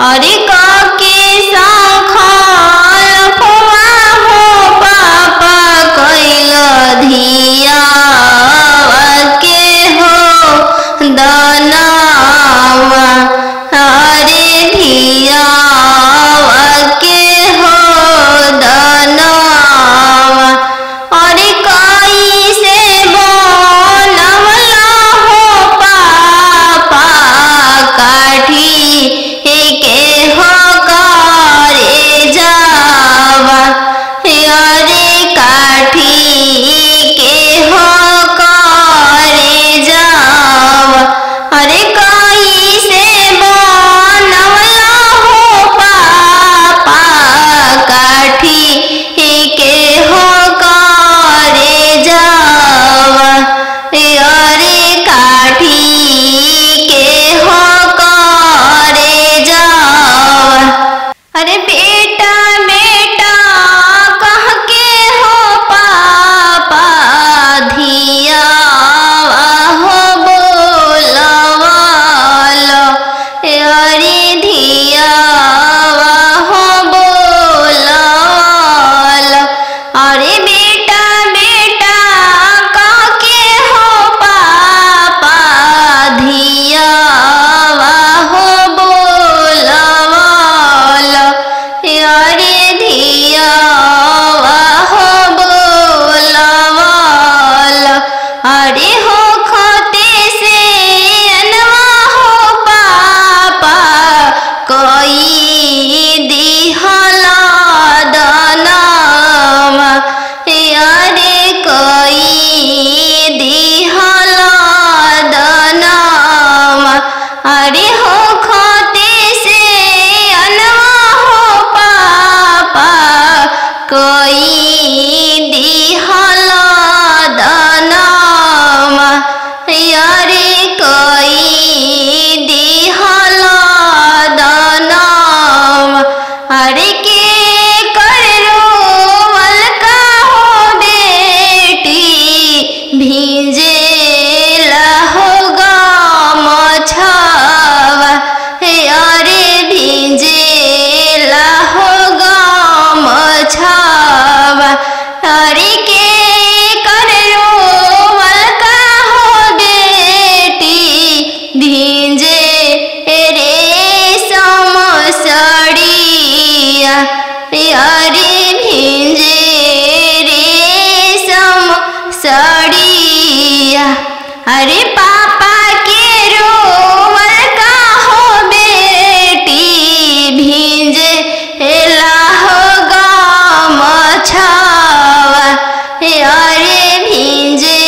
अरे काके सांखाल फुआ हो पापा कैल धिया के हो दनावा। अरे धिया के हो दनावा। अरे कई से बनवला हो पापा काठी के हो करे जावा। अरे काठी के हो करे जावा। अरे कई से बनवला हो पापा काठी के हो करे जावा। अरे काठी के हो करे जावा। अरे बेटा बेटा कह के हो पापा धिया हो बोलवालो। अरे धिया हो बोलवालो। अरे बेटा बेटा कह के हो पापा धिया हो बोलवालो। अरे धिया हो बोलवालो। अरे हो खते से अनवा हो पापा कोई दिहला दनावा। अरे कोई दिहला दनावा। अरे हो खते से अनवा हो पापा कोई दिहला दनावा। अरे कोई दिहला दनावा। अरे के कर रोवल का हो बेटी भींजे हो गमछावा। अरे भींजे हो गमछावा। अरे के कर रोवल का हो बेटी भींजे रेशम साड़िया। अरे भींजे रेशम साड़िया। अरे पापा के रोवल का हो बेटी भींजे हो गमछावा। अरे भींजे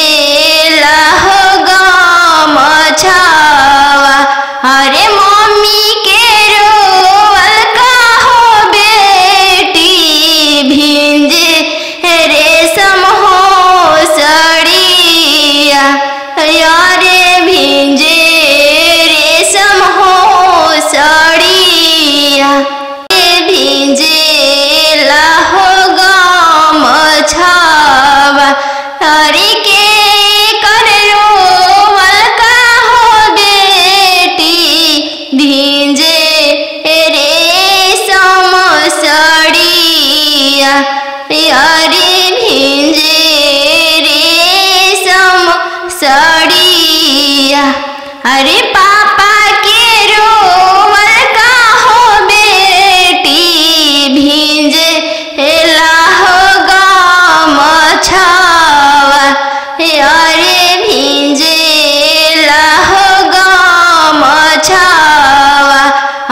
हो गमछावा। अरे मम्मी के रोवल का हो बेटी भींजे रेशम हो साड़िया। अरे भींजे रेशम हो साड़िया। भींजे हो गमछावा। अरे के कर रोवल का हो बेटी भींजे रेशम साड़िया। अरे भींजे रेशम साड़िया। अरे पापा के रोवल का हो बेटी भींजे हो गमछावा। अरे भींजे हो गमछावा।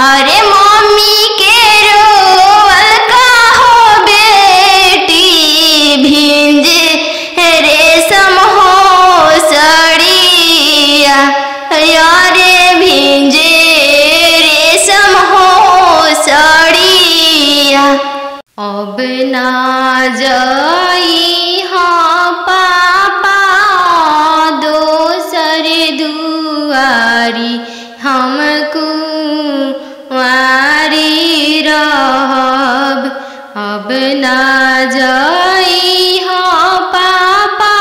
अरे मम्मी के रोवल का हो बेटी भींजे रेशम हो साड़िया। अरे भींजे रेशम हो साड़िया। अब ना जाई हाँ पापा दोसर दुआरी हमको वारी रहब। अब ना जाई हाँ पापा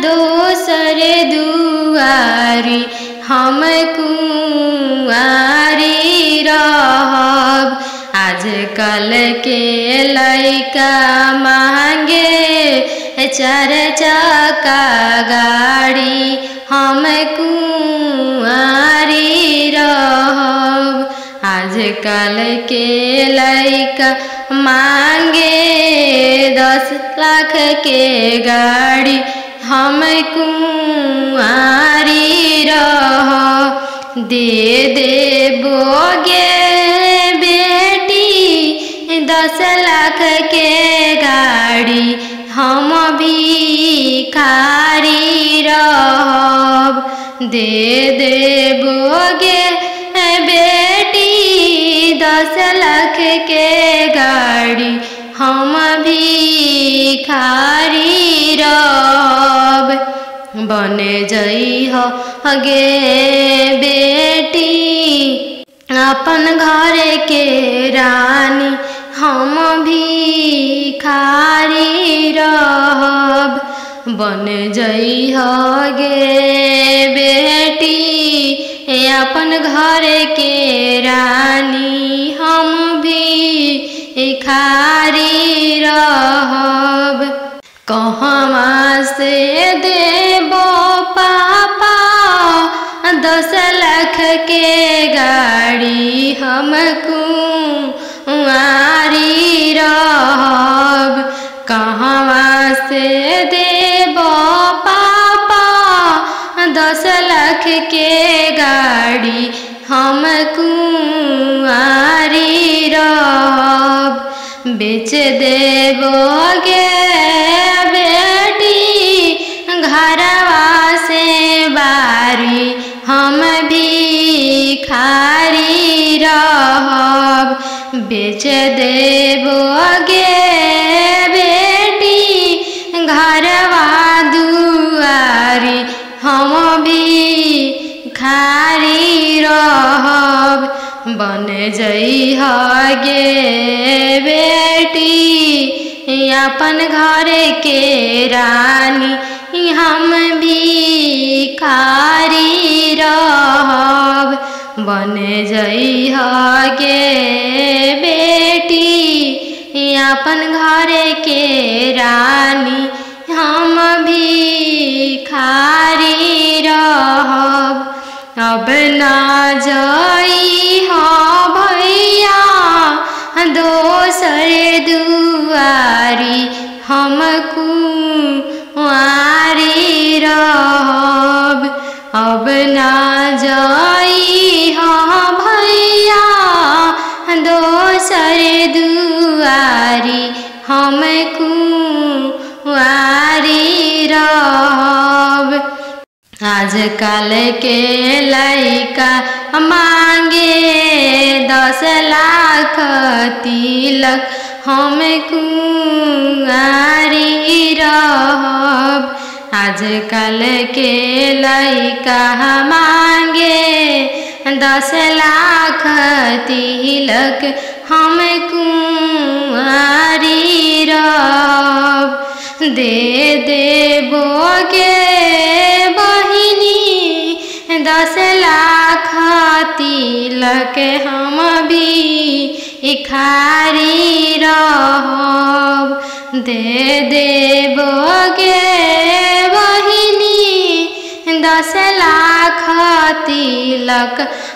दोसर दुआरी हमको वारी रहब। आजकल के लइका मांगे 4 चक्का गाड़ी, हम कुंवारी रहब। आजकल के लइका मांगे 10 लाख के गाड़ी, हम कुंवारी रहब। दे देबोगे बेटी 10 लाख के गाड़ी, हम भिखारी रहब। दे देबोगे बेटी 10 लाख के गाड़ी, हम भिखारी रहब। बन जइह गे बेटी अपन घर के रानी, हम भिखारी रहब। बन जइह गे बेटी अपन घर के रानी, हम भिखारी रहब। कहवा से देबो पापा 10 लाख के गाड़ी, हम कुंवारी रहब। कहवा से देबो पापा 10 लाख के गाड़ी, हम कुंवारी रहब। बेच देबोगे बेटी घरवा से बारी, हम भिखारी रहब। बेच देबोगे बेटी घरवा दुआरी, हम भिखारी रहब। बन जइह गे बेटी अपन घर के रानी, हम भिखारी रहब। बन जइह गे बेटी अपन घर के रानी, हम भिखारी रहब। अब ना जइह भैया दोसर दुआरी, हम कुंवारी रहब। अब ना जइह भैया दोसर दुआरी, हम कुंवारी रहब। आजकल के लइका मांगे 10 लाख तिलक, हम कुंवारी रहब। आजकल के लइका मांगे 10 लाख तिलक, हम कुंवारी रहब। दे देबोगे बहिनी 10 लाख तिलक, हम भिखारी रहब। दे देबोगे बहिनी 10 लाख तिलक,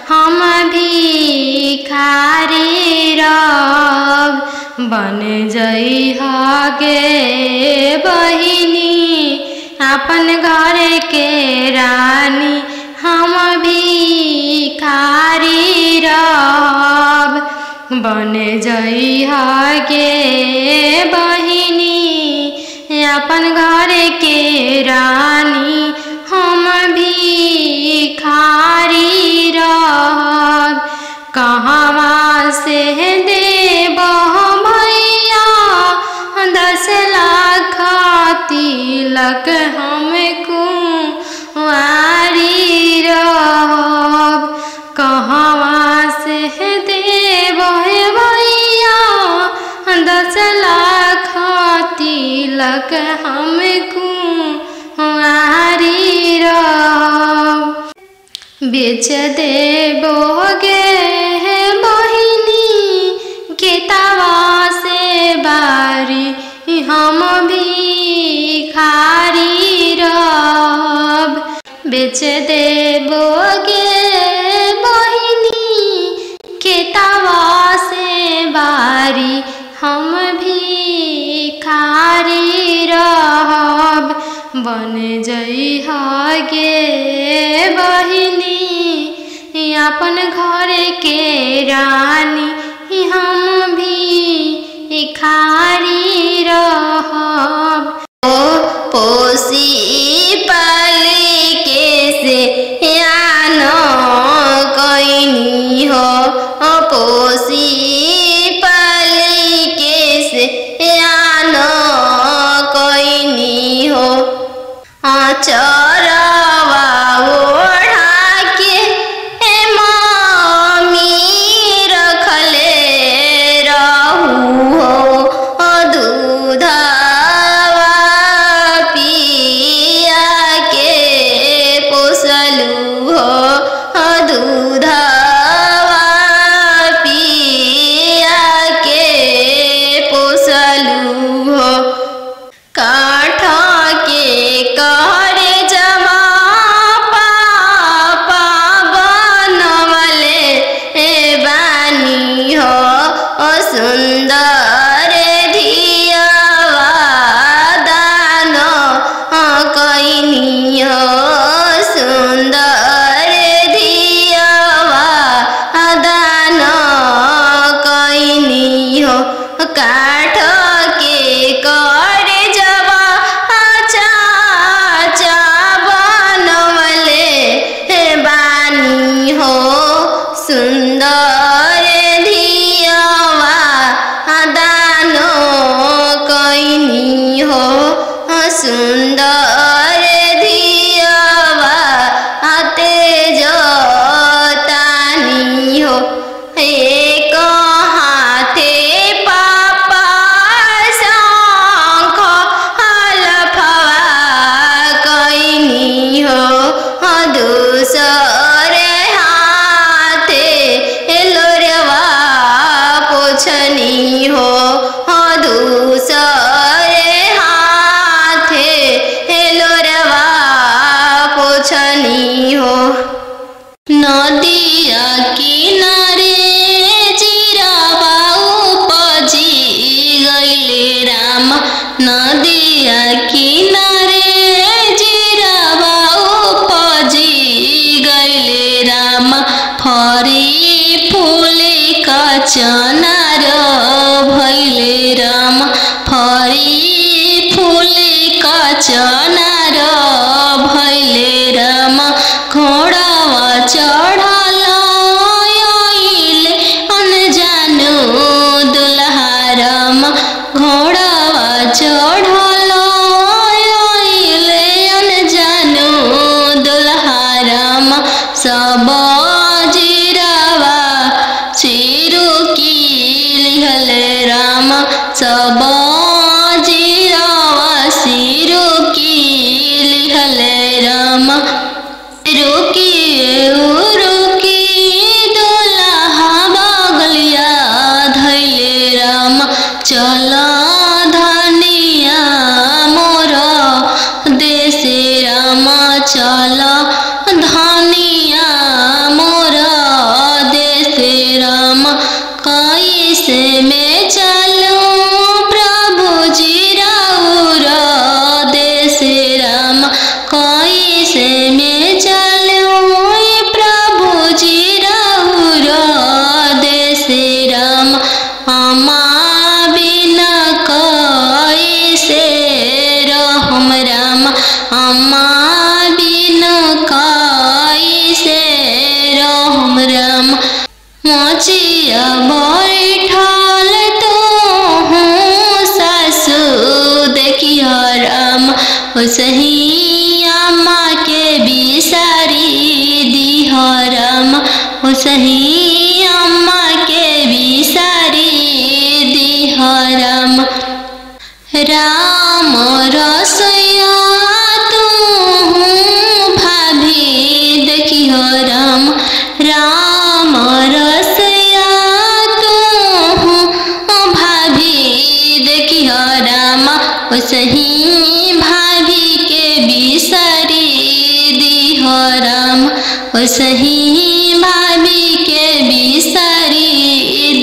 हम भिखारी रहब। बन जइह गे बहिनी अपन घर के रानी, हम भिखारी रहब। बन जइह गे बहिनी अपन घर के रानी, हम भिखारी रहब। कहवा से देबो भैया 10 लाख तिलक, हम कुंवारी रहब। कहवा से देबो भैया 10 लाख तिलक, हम कुंवारी रहब। बेच देबोगे बहिनी खेतवा भिखारी हम भिखारी रहब। बन जइहा गे बहिनी अपन घर के रानी हम भिखारी रहब। पोसी पाली के से यान कैनी हो पोसी पाली के से यान कैनी हो। चरवा ओढ़ा के मम्मी रखले रहू हो दूधवा पिया के पोसलू हो दूधवा पिया के पोसलू हो। काठ के कहरे जमा पापा बनवले बानी हो सुंदर धियावा दान कैनी हो सुंदर धियावा दान कैनी हो। काठ के करे जवा चाचा बनवले बानी हो सुंदर धियावा दान कैनी हो सुंदर धियावा तेज तानी हो। एक हाथे पापा शंख हलफवा कैनी हो दूसरे हाथे लोरवा पोछनी हो दूसरे हाथे लोरवा पोछनी हो। नदिया किनारे जीरावा उपजी गइले राम नदिया किनारे जीरावा उपजी गइले राम। फरी फूले का चनार भइले राम फरी फूले का चनार भइले राम। घोड़ावा चढ़ल आइले अनजानो दुल्हा राम घोड़ावा चढ़ल आइले अनजानो दुल्हा राम। सब जीरावा चिरुकी लिहले राम सब जीरावा सिरुकी लिहले राम। रुकी रुकी दुल्हा बगलिया धैले राम चल धनिया मोर देशे राम चल धनिया मोर देशे राम। कैसे में चलूं प्रभु जी राउर देशे राम कैसे में चलूं प्रभु जी राउर देशे राम। अम्मा बिना कैसे रहम राम अम्मा बिना कैसे रहम राम। मोचिया बैठल तो हूँ सासु देखिया राम सही अम्मा के बिसारी दिह राम सही अम्मा के बिसारी दिह राम। राम रसोइया तू भाभी देखिह राम राम रसोइया तू भाभी देखिह राम सही भाभी के बिसारी दिह राम सही भाभी के बिसारी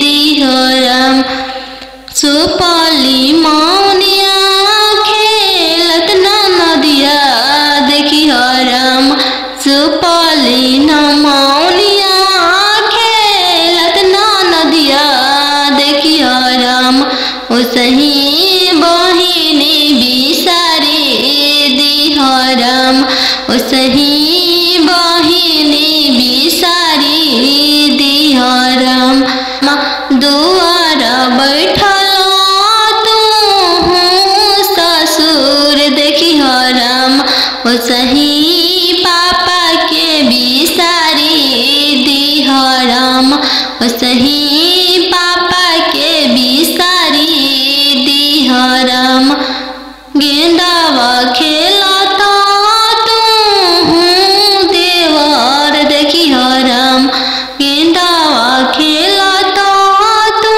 दिह राम। सुपली मौनिया खेलत ना नदिया देखी हो राम सुपली न मौनिया खेलत ना नदिया देखी हो राम ओसही बहिनी बिसारी दी हो राम ओसही बहिनी बिसारी दी हो राम दुआर बैठल तू ससुर देखी हो राम ओसही पापा के बिसारी दी हो राम ओसही पापा के बिसारी दी हो राम गेंदावा खेलता तू देवर देखी हो राम गेंदावा खेलता तू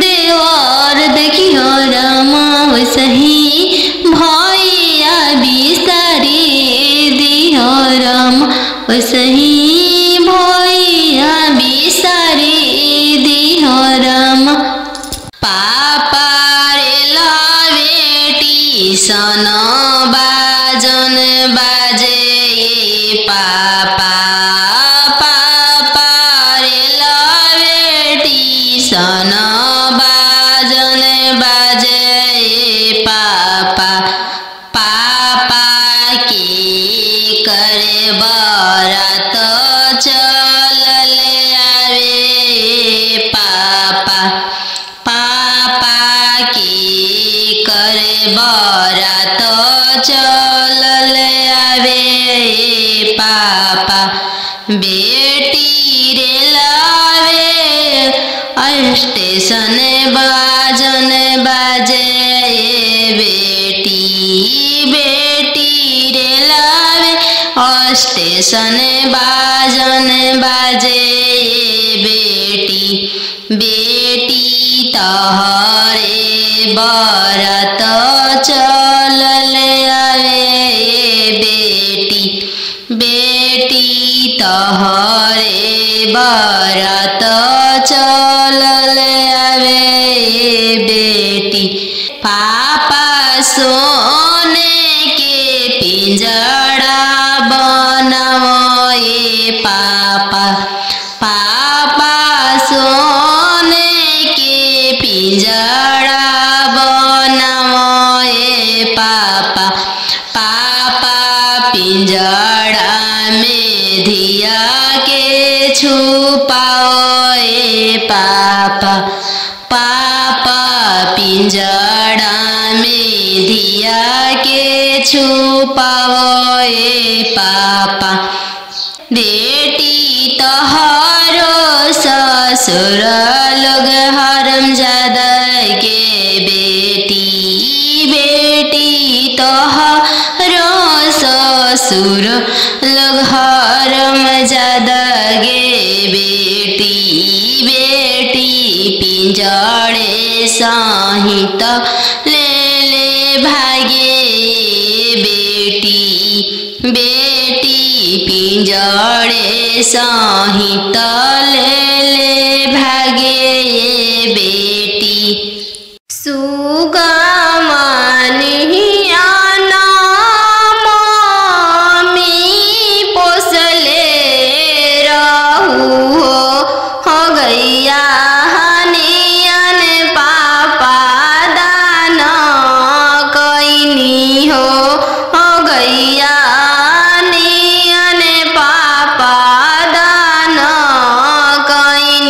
देवर देखी हो राम वैसही भैया बिसारी दी हो राम वैसही भैया बिसारी दी हो राम पापा रे बेटी सन बाजन बाजे पापा पापा रे बेटी सन बाजन बाजे पापा पापा के करे बरात चल आवे पापा पापा के करे बरात चल आवे पापा बेटी रे लावे स्टेशन बाजन बाजे बेटी बेटी रे लावे स्टेशन बाजन बाजे बेटी बेटी तहरे बरात चल आवे बेटी बेटी तहरे बरात चल आवे बेटी पापा सोने के पिंजड़ा बनाओ पापा पापा सोने के पिंजड़ा बनाओ पापा पापा पिंजड़ा में धिया के छुपाओ पापा पापा पिंजड़ा में धिया के छुपाओ पापा बेटी तोहरो ससुर लोग हरमजादा के बेटी बेटी तोहरो ससुर लोग हरमजादा गे बेटी बेटी पिंजड़े सहित ले भागे बेटी बेटी पिंजड़े सहित ले भागे बेटी सुगा मानिया गैया हनियन पापा दान कैनी हो गैया हनियन पापा दान कैनी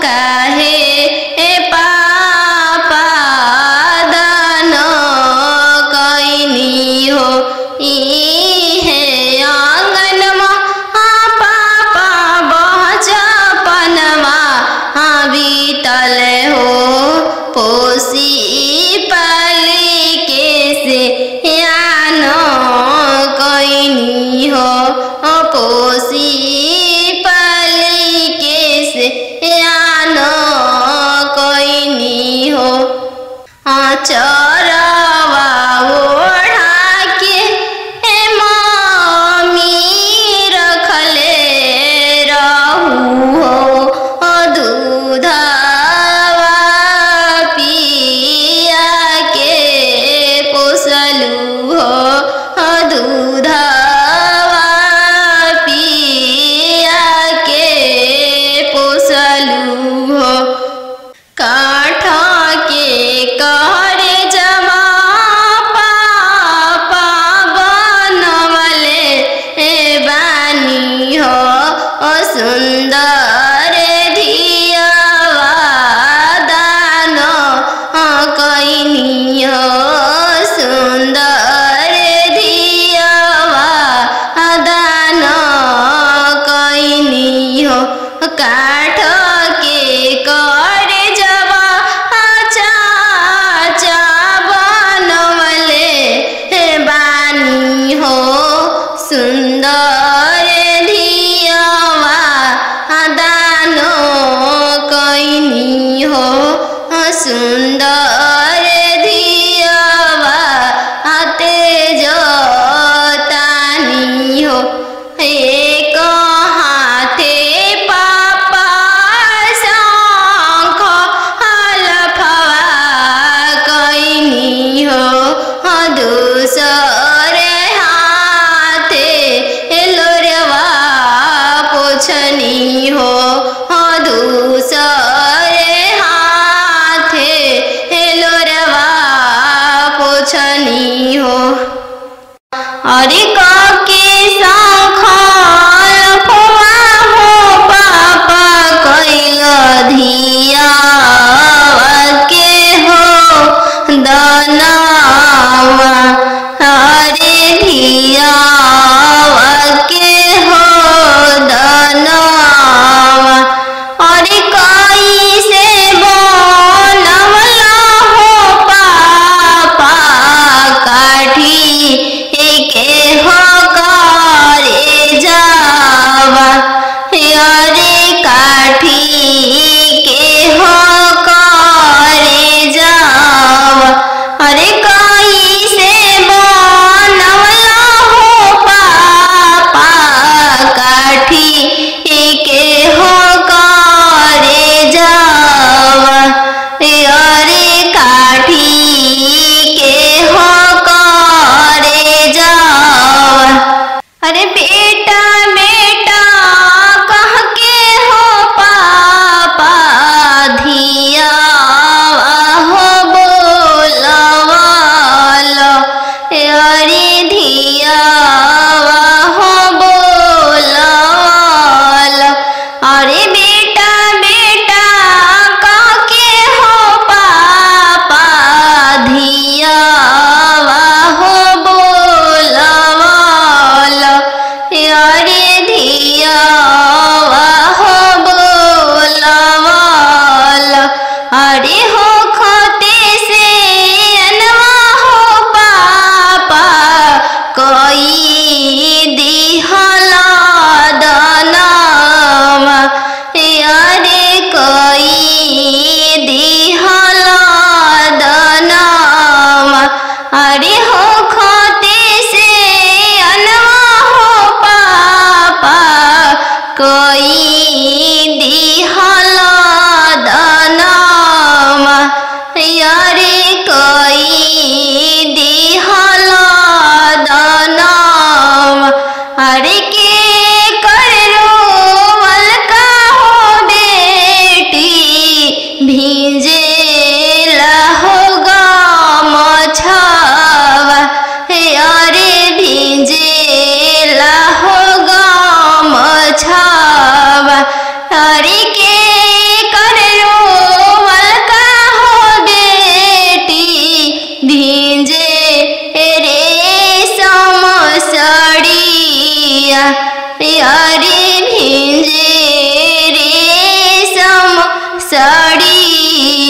काहे पापा दान कैनी हो इहे आंगनमा पापा बचपनमा बीतल हो पोसी पाली के से यान कैनी हो पोसी पाली के से यान कैनी हो चरवा ओढ़ा के मम्मी रखले रहू हो दूधवा पिया के पोसलू हो दूधवा पिया के पोसलू हो काठ के करे जमा पापा बनवले बानी हो सुंदर धियावा दान कैनी हो सुंदर धियावा दान कैनी हो काठ के करे जवा चाचा बनवले बानी हो सुंदर धियावा दान कैनी हो सुंदर धियावा तेज तानी हो एक हाथे पापा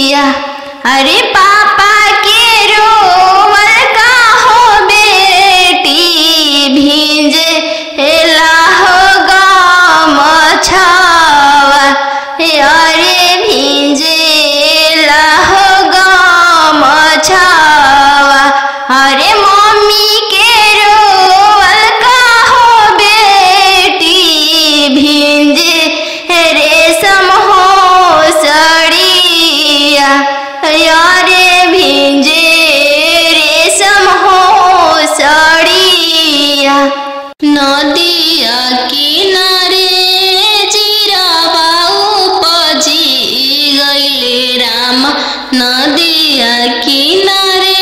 अरे पापा के रोवल का हो बेटी भींजे लाहो गमछावा, अरे भींजे लाहो गमछावा। अरे मम्मी के रोवल का हो बेटी भींजे रेशम हो सड़िया, अरे भींजे रेशम हो सड़िया। नदिया किनारे जीरावा उपजी गइले राम, नदिया किनारे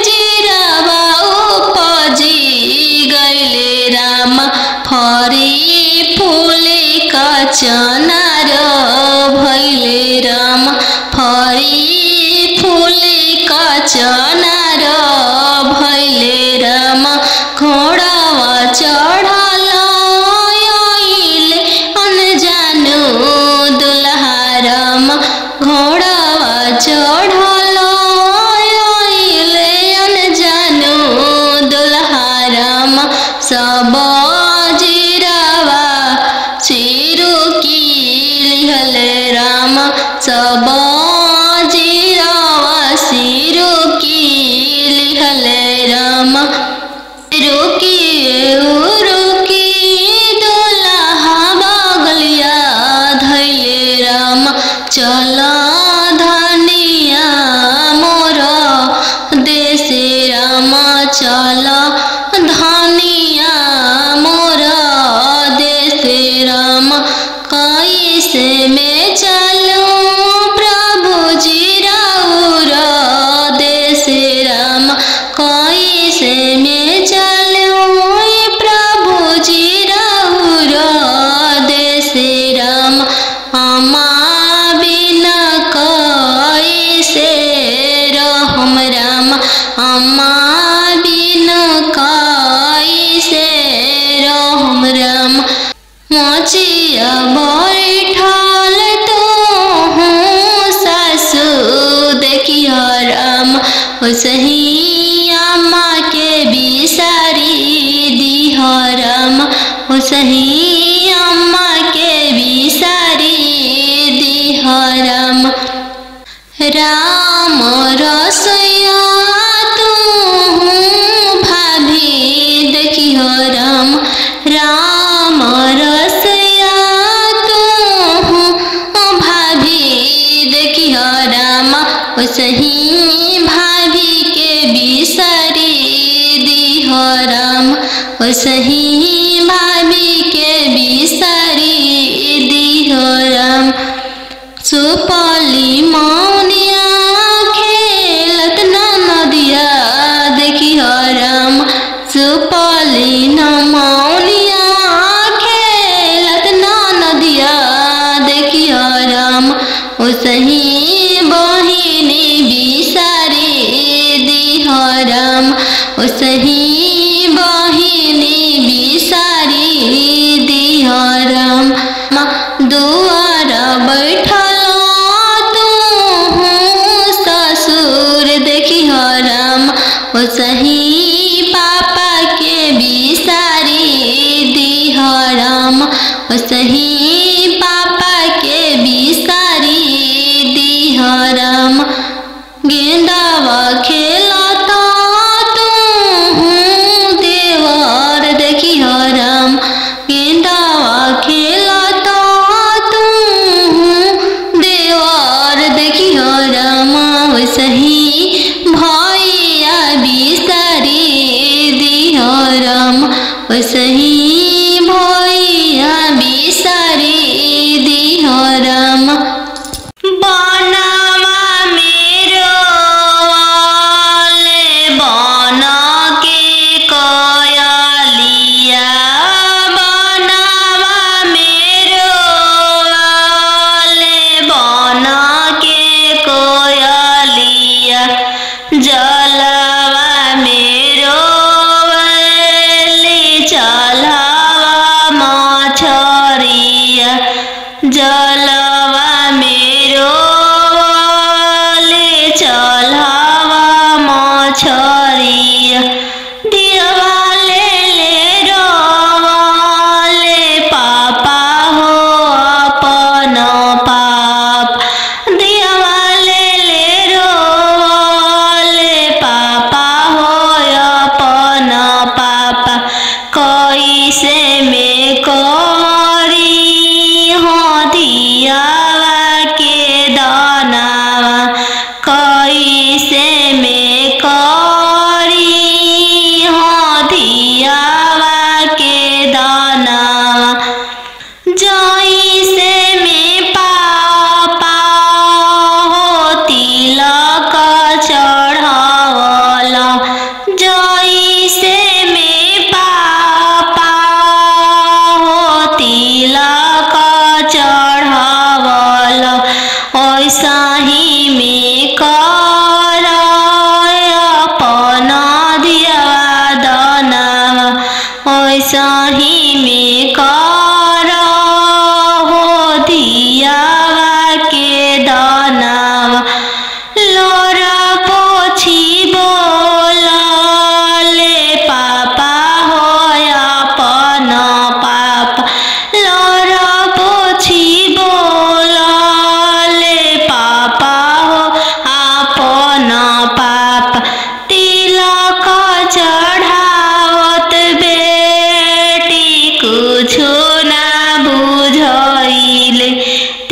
जीरावा उपजी गइले राम। फरी फूले का चनार भइले राम, फरी फूले का चनार भइले राम। घोड़ावा चढ़ल आइले अनजानु दुल्हा राम, घोड़ावा चढ़ल आइले अनजानु दुल्हा राम। सब जीरावा सिरु की लिहले राम, सब जीरावा सिरु की लिहले राम। रुकिए रुकी दुल्हा बगलिया धैले राम, चल धनिया मोर देशे राम, चल धनिया मोर देशे राम। कैसे में चलूं प्रभु जी राउर देशे राम, कैसे में चलूं प्रभु जी राउर देशे राम। अम्मा बिना कैसे रहम राम, अम्मा बिना कैसे रहम राम। मोचिया बैठल तो हूँ सासु देखिया राम, सही अम्मा के बिसारी दिह राम, सही अम्मा के बिसारी दिह राम। राम रसोइया तू भाभी देखिह राम, राम रसोइया तू भाभी देखिह राम, सही भाभी के बिसारी दिह राम, सही भाभी के बिसारी दिह राम। सुपली मौनिया खेलत नदिया देखिह राम, सुपली न मौनिया खेलत नदिया देखिह राम। सही बहिनी बिसारी दिह राम, सही बहिनी बिसारी दिह राम। दुआर बैठल तू ससुर देखिह राम, सही पापा के बिसारी दिह राम, सही पापा के बिसारी दिह राम। गेंदावा खेलता तू देवर देखिह राम, गेंदावा खेलता तू देवर देखिह राम, सही भैया बिसारी दिह राम, सही भैया बिसारी दिह राम। बनवा मेरो वाले बन के कयलिया, बनवा मेरो वाले बन के कोयलिया। जलवा मेरो वाले चलवा मछरिया, जल धियावा के दानावा कैसे में करी हो धियावा के दानावा जैसे में पापा हो तिलक चढ़ावला जैसे में पापा हो तिलक चढ़ावला वैसा ही में कर अपना धियावा दानावा वैसा ही में कर हो धियावा के दानावा लोरा पोछी बोलले पापा हो अपना पापा लोरा पोछी बोलले पापा हो अपना पापा तिलक चढ़ावत बेटी कुछो ना बुझाइले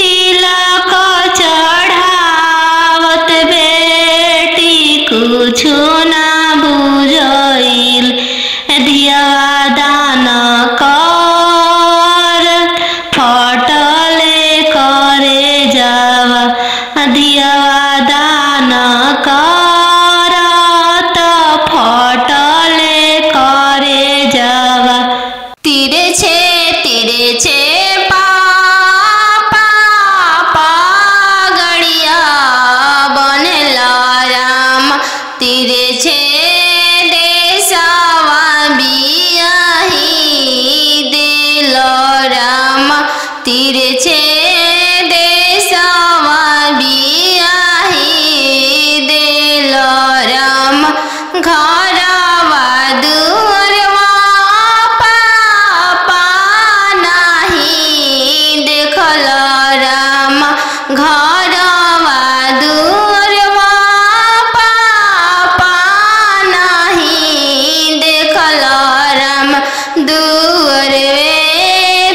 तिलक चढ़ावत बेटी कुछो ना बुझाइले धियावा दान कर फटले करे जावा धियावा दान कर त फटले करे जावा तिरछे पापा गड़िया बनला राम तिरछे देशवा बियाही दिल राम तिरछे देशवा बियाही दिल राम घरवा दुअरवा पापा नहीं देखल राम घरवा दुअरवा पापा नहीं देखल राम दुअरवे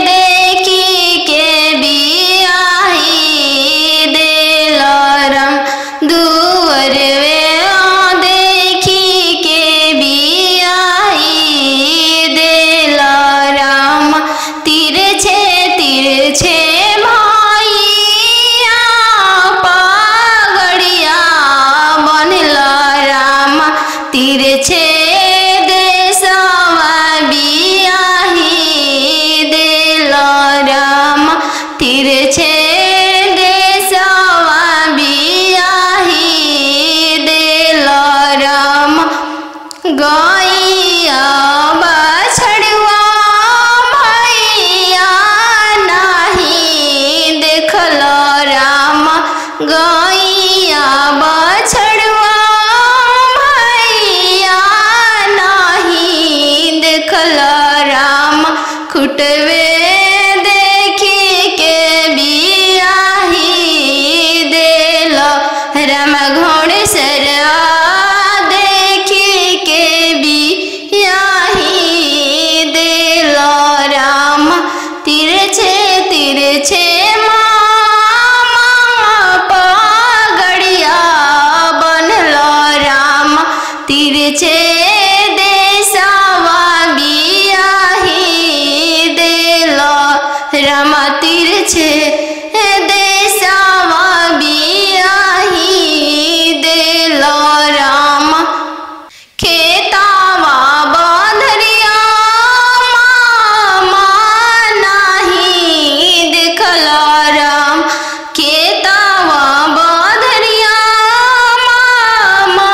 देखी के बियाही दिल राम दुअरवे देखी के बियाही दिल राम तिरछे भैया पगड़िया बनला राम तिरछे देशवा बियाही दिल राम तिरछे देशवा बियाही दिल राम गैया बछड़ुआ भैया नहीं देखल राम गैया बछड़ुआ भैया नहीं देखल राम खुटवे देखी के बियाही दिल राम घोड़सरा देखी के बियाही दिल राम तिरछे पगड़िया बनला राम तिरछे देशवा बियाही दिल राम तिरछे देशवा बियाही दिल राम खेतावा बंधरिया मामा नहीं देखल राम खेतावा बंधरिया मामा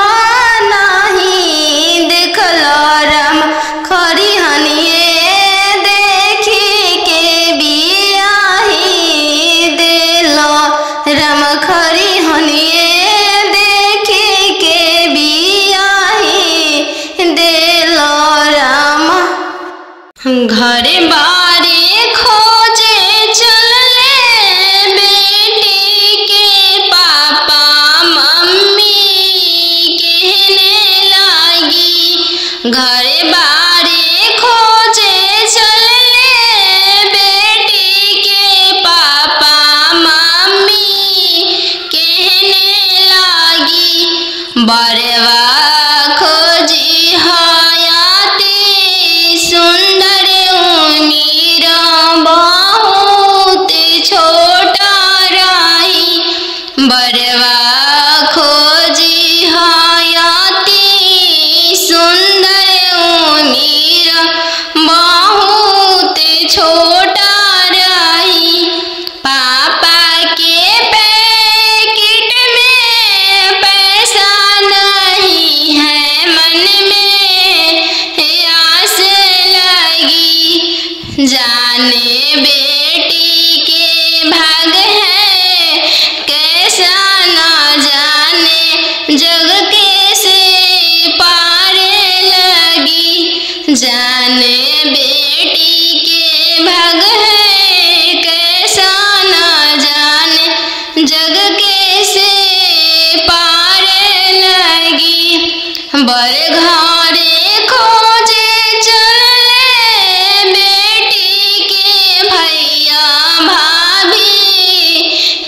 नहीं देखल राम खरिहनिए देखी के बियाही दिल राम खरिहनिए देखी के बियाही दिल राम घर बारे खोजे चलले बेटी के पापा मम्मी कहने लगी घर बारे खोजे चलले बेटी के पापा बरवा खोजी हयाती सुंदर उमीर बहुत छोटा रही। बरवा खोजी हयाती सुंदर उमीर बहुत छोटा रही। पापा के पैकेट में पैसा नहीं है, मन में आस लगी। जाने बेटी के भाग है कैसा न जाने, जग कैसे पार लगी। जाने बेटी के भाग है कैसा न जाने, जग कैसे पार लगी। बर घरे खोजे चले बेटी के भैया भाभी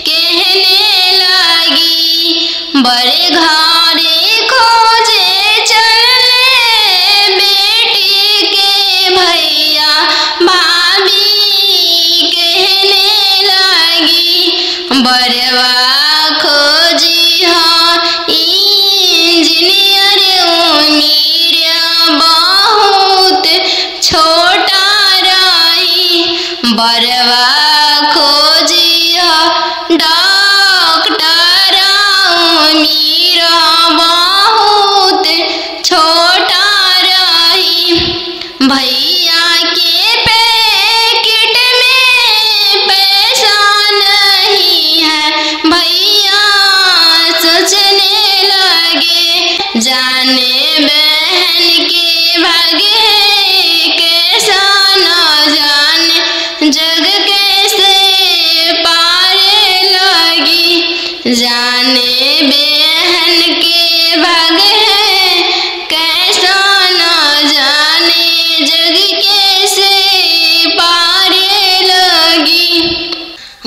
कहने लगी। बर घरे खोजे चले बेटी के भैया भाभी कहने लगी। बरवा खोजी हाँ इंजीनियर उमीर बहुत छोटा रही। बरवा खोजी हाँ डॉक्टर उमीर बहुत छोटा रही। भैया के पैकेट में पैसा नहीं है, भैया सोचने लगे। जाने बहन के भाग्य है कैसा न जाने, जग कैसे पार लगी। जाने बहन के भाग्य है कैसा न जाने, जग कैसे पार लगी।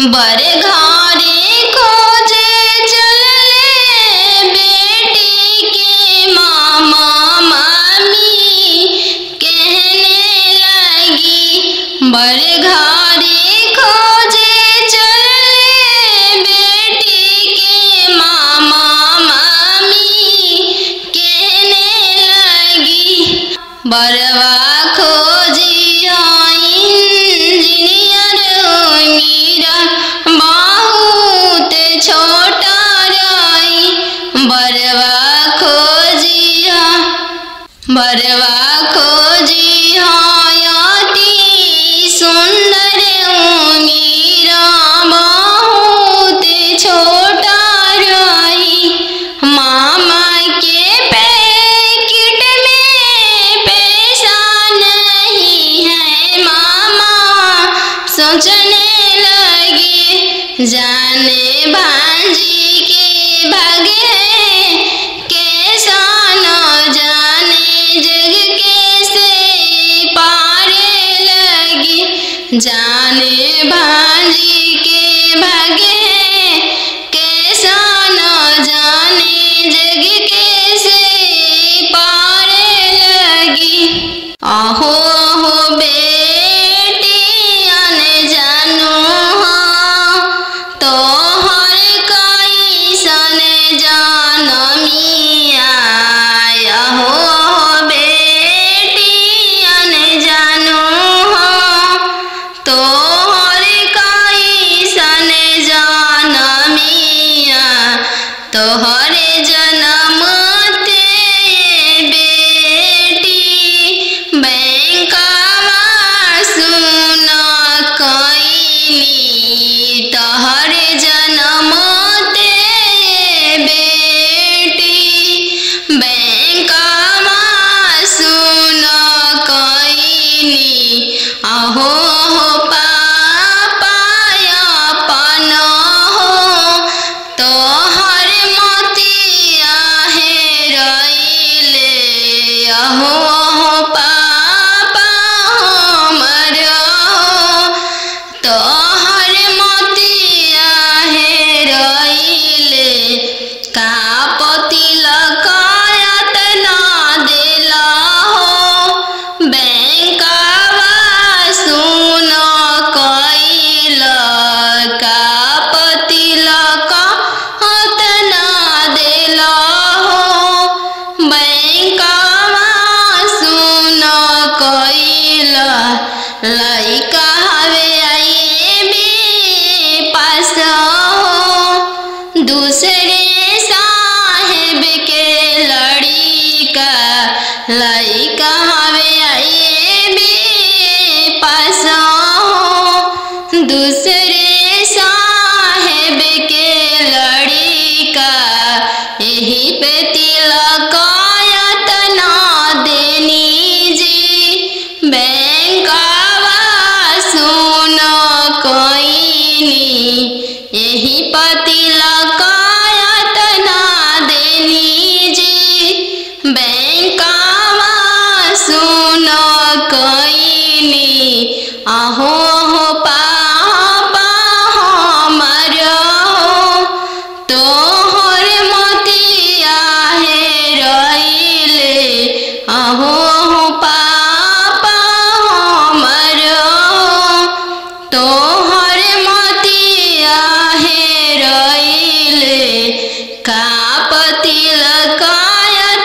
बर घरे खोजे चले बेटी के मामा मामी कहने लगी। बर घरे खोजे चले बेटी के मामा मामी कहने लगी। बरवा खोजी इंजीनियर उमीर बहुत छोटा रही। बरवा खोजी हयाती सुंदर उमीर बहुत छोटा रही। मामा के पैकेट में पैसा नहीं है, मामा सोचने लगे। जाने भांजी के भाग्य है कैसा न जाने, जग कैसे पार लगी। जाने भांजी के भाग्य है कैसा न जाने, जग कैसे पार लगी। आहो आहो बेटी अन जानू हाँ, तो हर कैसन जानमिया। आहो बेटी अन जानू हाँ, तो हर कैसन जानमिया। तोहर जनम ते बेटी बैंकवा सुन कैनी। तोहर दूसरे साहेब के लड़का लड़का हवे आइए बे पास हो। दूसरे साहेब के लड़का यही पे तिलक तना देनी जी। बैंकवा सुन कोइनी यही तिलक तना देनी जी। बैंकवा सुन कोइनी आहो हो पापा हमरो तोहर मोतिया हे रइले। आहो हो पापा हमरो तोहर मोतिया हे रइले। का तिलक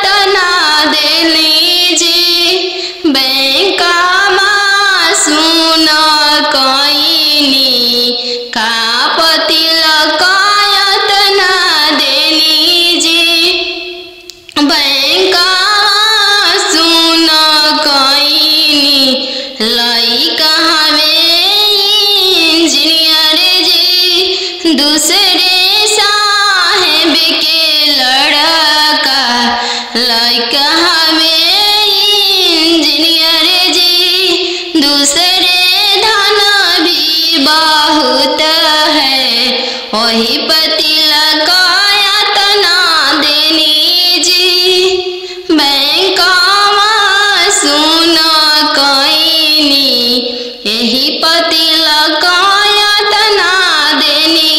तना देली जी। बैंकवा सुन कोइनी का तिलक तना देली जी। बैंकवा सुन कोइनी लइका हवे इंजीनियर जी। दूसरे साहेब के लड़का लइका हवे इंजीनियर जी। दूसरे धन भी बहुत है वही तिलक तना देनी जी। बैंकवा सुन कोइनी यही तिलक तना देनी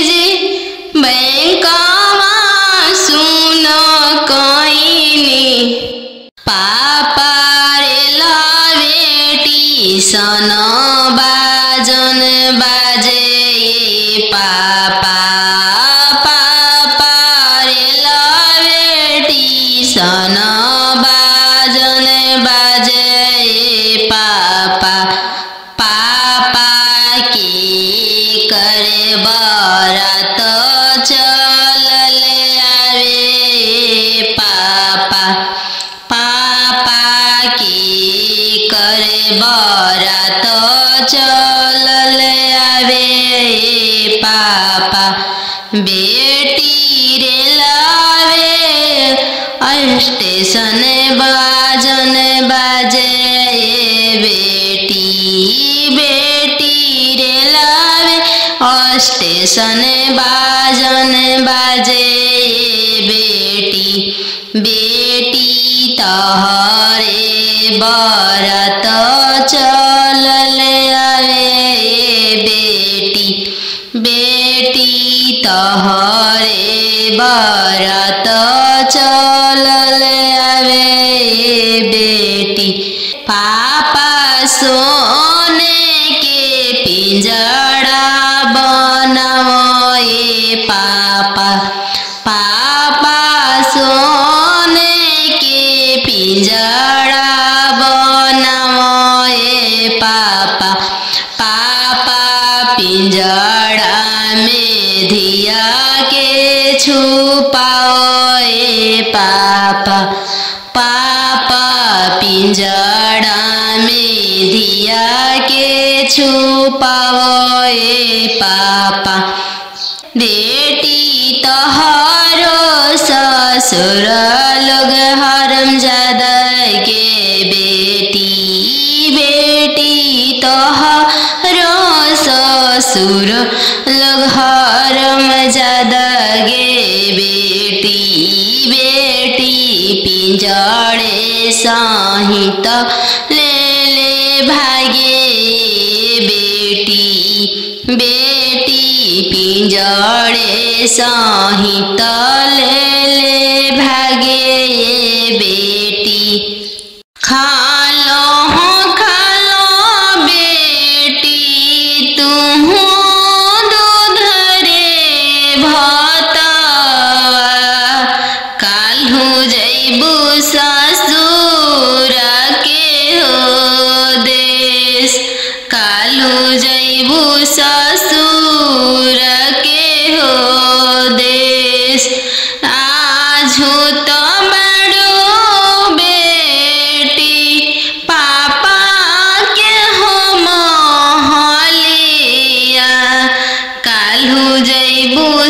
जी। बैंकवा सुन कोइनी पापा रे बेटी सन बाजन बाजे पापा। पापा रे बेटी सन बाजन बाजे पापा। पापा की करे बारात चल आवे पापा। पापा की करे बारात चल आवे पापा। बेटी रे लावे स्टेशन बाजन बाजे बेटी। बेटी रे लावे स्टेशन बाजन बाजे बेटी। बेटी तोहरे बारात चल आवे बेटी। बेटी तोहरे बारात चल आवे बेटी। पापा सोने के पिंजड़ा बनाओ पापा। पापा सोने के पिंजड़ा बनाओ पापा। पापा पिंजड़ा में धिया के छुपाओ पापा। पापा पिंजड़ा में धिया के छुपाओ पापा। बेटी तोहरो ससुर लोग हरामजादा के बेटी। बेटी तोहरो ससुर लोग हरामजादा गे बेटी। बेटी पिंजड़े सहित ले भागे बेटी। बेटी पिंजड़े सहित ले भागे बेटी। खालो बेटी तुहू दूध रे भतवा। काल्हू जैबू ससुर के हो देश। काल्हू जैबू ससुर के हो देश।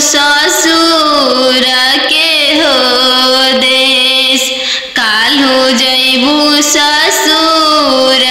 ससुर के हो देश काल्हू जैबू ससुर